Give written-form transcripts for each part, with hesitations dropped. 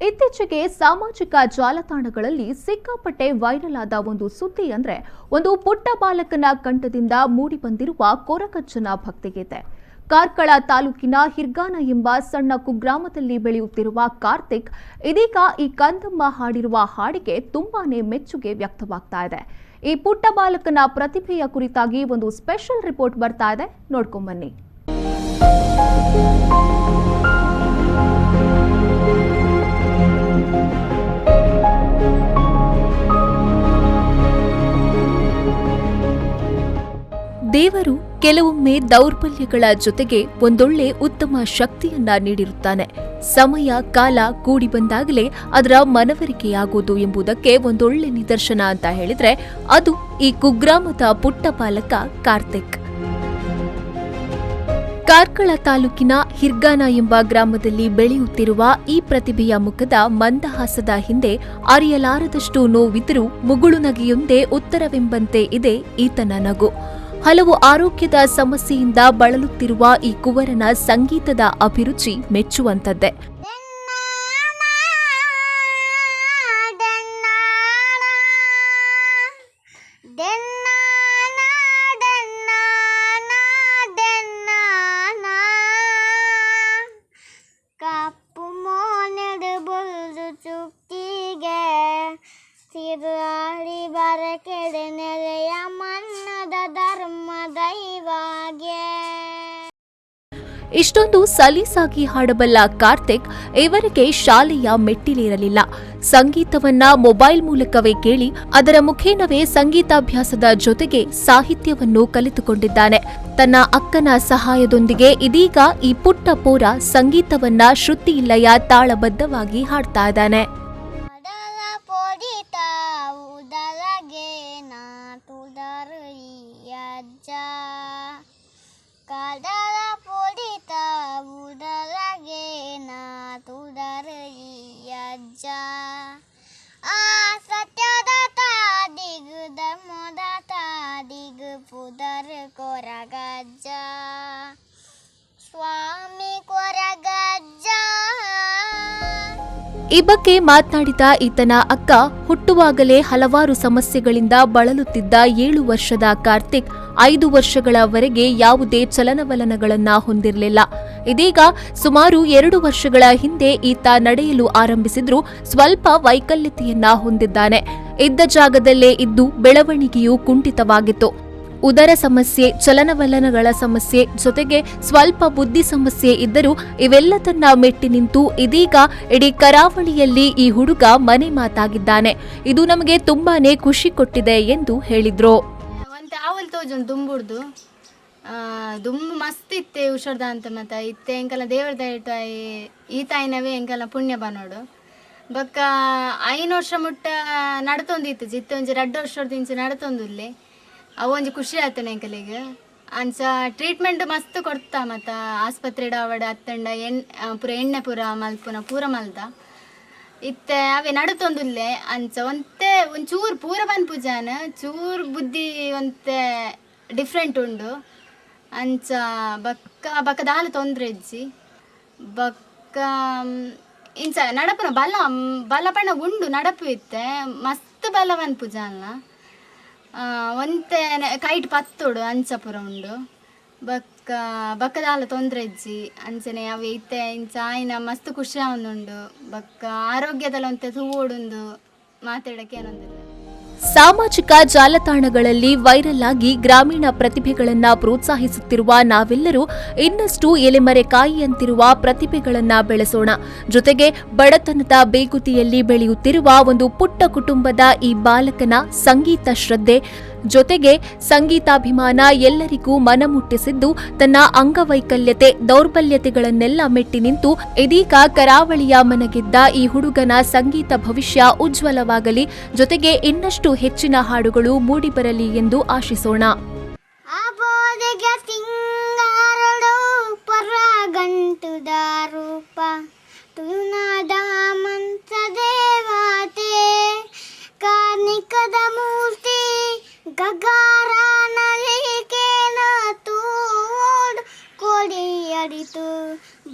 ಇತ್ತೀಚೆಗೆ ಸಾಮಾಜಿಕ ಜಾಲತಾಣಗಳಲ್ಲಿ ಸಿಕ್ಕಾಪಟ್ಟೆ ವೈರಲ್ ಆದ ಒಂದು ಸುದ್ದಿ ಅಂದ್ರೆ ಒಂದು ಪುಟ್ಟ ಬಾಲಕನ ಕಂಠದಿಂದ ಮೂಡಿ ಬಂದಿರುವ ಕೊರಗಜ್ಜನ ಭಕ್ತಿಗೀತೆ. ಕಾರ್ಕಳ ತಾಲೂಕಿನ ಹಿರ್ಗಾನ ಎಂಬ ಸಣ್ಣ ಕುಗ್ರಾಮದಲ್ಲಿ ಬೆಳೆಯುತ್ತಿರುವ ಕಾರ್ತಿಕ್ ಇದೀಗ ಈ ಕಂದಮ್ಮ ಹಾಡಿರುವ ಹಾಡಿಗೆ ತುಂಬಾನೇ ಮೆಚ್ಚುಗೆ ವ್ಯಕ್ತವಾಗ್ತಾ ಇದೆ. ಈ ಪುಟ್ಟ ಬಾಲಕನ ಪ್ರತಿಭೆಯ ಕುರಿತಾಗಿ ಒಂದು ಸ್ಪೆಷಲ್ ರಿಪೋರ್ಟ್ ಬರ್ತಾ ಇದೆ, ನೋಡ್ಕೊಂಬನ್ನಿ. ದೇವರು ಕೆಲವೊಮ್ಮೆ ದೌರ್ಬಲ್ಯಗಳ ಜೊತೆಗೆ ಒಂದೊಳ್ಳೆ ಉತ್ತಮ ಶಕ್ತಿಯನ್ನ ನೀಡಿರುತ್ತಾನೆ. ಸಮಯ ಕಾಲ ಕೂಡಿ ಬಂದಾಗಲೇ ಅದರ ಮನವರಿಕೆಯಾಗುವುದು ಎಂಬುದಕ್ಕೆ ಒಂದೊಳ್ಳೆ ನಿದರ್ಶನ ಅಂತ ಹೇಳಿದ್ರೆ ಅದು ಈ ಕುಗ್ರಾಮದ ಪುಟ್ಟ ಬಾಲಕ ಕಾರ್ತಿಕ್. ಕಾರ್ಕಳ ತಾಲೂಕಿನ ಹಿರ್ಗಾನ ಎಂಬ ಗ್ರಾಮದಲ್ಲಿ ಬೆಳೆಯುತ್ತಿರುವ ಈ ಪ್ರತಿಭೆಯ ಮುಖದ ಮಂದಹಾಸದ ಹಿಂದೆ ಅರಿಯಲಾರದಷ್ಟು ನೋವಿದ್ರೂ ಮುಗುಳು ನಗೆಯೊಂದೇ ಉತ್ತರವೆಂಬಂತೆ ಇದೆ ಈತನ ನಗು. ಹಲವು ಆರೋಗ್ಯದ ಸಮಸ್ಯೆಯಿಂದ ಬಳಲುತ್ತಿರುವ ಈ ಕುವರನ ಸಂಗೀತದ ಅಭಿರುಚಿ ಮೆಚ್ಚುವಂತದ್ದೇ. ಇಷ್ಟೊಂದು ಸಲೀಸಾಗಿ ಹಾಡಬಲ್ಲ ಕಾರ್ತಿಕ್ ಇವರಿಗೆ ಶಾಲೆಯ ಮೆಟ್ಟಿಲೇರಲಿಲ್ಲ. ಸಂಗೀತವನ್ನ ಮೊಬೈಲ್ ಮೂಲಕವೇ ಕೇಳಿ ಅದರ ಮುಖೇನವೇ ಸಂಗೀತಾಭ್ಯಾಸದ ಜೊತೆಗೆ ಸಾಹಿತ್ಯವನ್ನು ಕಲಿತುಕೊಂಡಿದ್ದಾನೆ. ತನ್ನ ಅಕ್ಕನ ಸಹಾಯದೊಂದಿಗೆ ಇದೀಗ ಈ ಪುಟ್ಟ ಪೋರ ಸಂಗೀತವನ್ನ ಶ್ರುತಿಯಿಲ್ಲಯ ತಾಳಬದ್ಧವಾಗಿ ಹಾಡ್ತಾ ಇದ್ದಾನೆ. ಈ ಬಗ್ಗೆ ಮಾತನಾಡಿದ ಈತನ ಅಕ್ಕ, ಹುಟ್ಟುವಾಗಲೇ ಹಲವಾರು ಸಮಸ್ಯೆಗಳಿಂದ ಬಳಲುತ್ತಿದ್ದ 7 ವರ್ಷದ ಕಾರ್ತಿಕ್ 5 ವರ್ಷಗಳವರೆಗೆ ಯಾವುದೇ ಚಲನವಲನಗಳನ್ನ ಹೊಂದಿರಲಿಲ್ಲ. ಇದೀಗ ಸುಮಾರು 2 ವರ್ಷಗಳ ಹಿಂದೆ ಈತ ನಡೆಯಲು ಆರಂಭಿಸಿದ್ರೂ ಸ್ವಲ್ಪ ವೈಕಲ್ಯತೆಯನ್ನ ಹೊಂದಿದ್ದಾನೆ. ಇದ್ದ ಜಾಗದಲ್ಲೇ ಇದ್ದು ಬೆಳವಣಿಗೆಯೂ ಕುಂಠಿತವಾಗಿತ್ತು. ಉದರ ಸಮಸ್ಯೆ, ಚಲನವಲನಗಳ ಸಮಸ್ಯೆ ಜೊತೆಗೆ ಸ್ವಲ್ಪ ಬುದ್ಧಿ ಸಮಸ್ಯೆ ಇದ್ದರೂ ಇವೆಲ್ಲದನ್ನ ಮೆಟ್ಟಿ ನಿಂತು ಇದೀಗ ಇಡೀ ಕರಾವಳಿಯಲ್ಲಿ ಈ ಹುಡುಗ ಮನೆ ಮಾತಾಗಿದ್ದಾನೆ. ಇದು ನಮಗೆ ತುಂಬಾನೇ ಖುಷಿ ಕೊಟ್ಟಿದೆ ಎಂದು ಹೇಳಿದ್ರು. ದುಂಬು ಮಸ್ತ್ ಇತ್ತೆ ಹುಷಾರ್ದ ಅಂತ ಮತ್ತೆ ಇತ್ತೆ ಎಂಕಲ ದೇವರದ ಈ ತಾಯಿನವೇ ಎಂಕಲ ಪುಣ್ಯ ಬನೋಡು ಬೊಕ್ಕ 5 ವರ್ಷ ಮುಟ್ಟ ನಡತೊಂದಿತ್ತು ಜಿತ್ತೆ ಒಂಜಿ 2 ವರ್ಷದಿಂದ ನಡತೊಂದುಲ್ಲೆ ಅವೊಂಜಿ ಖುಷಿ ಆಯ್ತಾನೆ ಎಂಕಲಿಗೆ ಅಂಚ ಟ್ರೀಟ್ಮೆಂಟ್ ಮಸ್ತ್ ಕೊಡ್ತಾ ಮತ್ತು ಆಸ್ಪತ್ರೆ ಡಾವಡ ಅತ್ತಂಡ ಪೂರ ಎಣ್ಣೆ ಪೂರ ಮಲ್ಪುನ ಪೂರ ಮಲ್ದ ಇತ್ತೆ ಅವೇ ನಡುತ್ತೊಂದುಲ್ಲೆ ಅಂಚ ಒಂತೆ ಒಂಚೂರು ಪೂರ ಬಂದು ಪೂಜಾನ ಚೂರು ಬುದ್ಧಿ ಒಂತೆ ಡಿಫ್ರೆಂಟ್ ಉಂಡು ಅಂಚ ಬಕ್ಕದ ಹಾಲು ತೊಂದರೆ ಇಜ್ಜಿ ಬಕ್ಕ ಇಂಚ ನಡಪುನ ಬಲಪಣ ಉಂಡು ನಡಪು ಇತ್ತೆ ಮಸ್ತ್ ಬಲ ಬಂದು ಪೂಜಾನ ಒಂತೆ ಕೈಟ್ ಪತ್ತೋಡು ಅಂಚಪುರ ಉಂಡು ಬಕ್ಕದಾಲ ತೊಂದರೆ ಇಜ್ಜಿ ಅಂಚನೆ ಅವೆ ಇತ್ತೆ ಇಂಚ ಆಯ್ನ ಮಸ್ತ್ ಖುಷಿ ಆವೊಂದುಂಡು ಬಕ್ಕ ಆರೋಗ್ಯದಲ್ಲಿ ಒಂತೆ ತೂವೋಡುಂದು ಮಾತಾಡಕ್ಕೆ ಏನೊಂದಿಲ್ಲ. ಸಾಮಾಜಿಕ ಜಾಲತಾಣಗಳಲ್ಲಿ ವೈರಲ್ ಆಗಿ ಗ್ರಾಮೀಣ ಪ್ರತಿಭೆಗಳನ್ನ ಪ್ರೋತ್ಸಾಹಿಸುತ್ತಿರುವ ನಾವೆಲ್ಲರೂ ಇನ್ನಷ್ಟು ಎಲೆಮರೆಕಾಯಿಯಂತಿರುವ ಪ್ರತಿಭೆಗಳನ್ನ ಬೆಳೆಸೋಣ. ಜೊತೆಗೆ ಬಡತನದ ಬೇಗುತಿಯಲ್ಲಿ ಬೆಳೆಯುತ್ತಿರುವ ಒಂದು ಪುಟ್ಟ ಕುಟುಂಬದ ಈ ಬಾಲಕನ ಸಂಗೀತ ಶ್ರದ್ಧೆ ಜೊತೆಗೆ ಸಂಗೀತಾಭಿಮಾನ ಎಲ್ಲರಿಗೂ ಮನಮುಟ್ಟಿಸಿದ್ದು ತನ್ನ ಅಂಗವೈಕಲ್ಯತೆ ದೌರ್ಬಲ್ಯತೆಗಳನ್ನೆಲ್ಲ ಮೆಟ್ಟಿ ನಿಂತು ಇದೀಗ ಕರಾವಳಿಯ ಮನಗೆದ್ದ ಈ ಹುಡುಗನ ಸಂಗೀತ ಭವಿಷ್ಯ ಉಜ್ವಲವಾಗಲಿ, ಜೊತೆಗೆ ಇನ್ನಷ್ಟು ಹೆಚ್ಚಿನ ಹಾಡುಗಳು ಮೂಡಿಬರಲಿ ಎಂದು ಆಶಿಸೋಣ.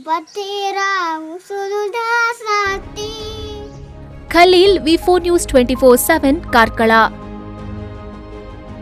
Bati ra usul da sati Khaleel, ವಿ4 ನ್ಯೂಸ್ 24/7 ಕಾರ್ಕಳ.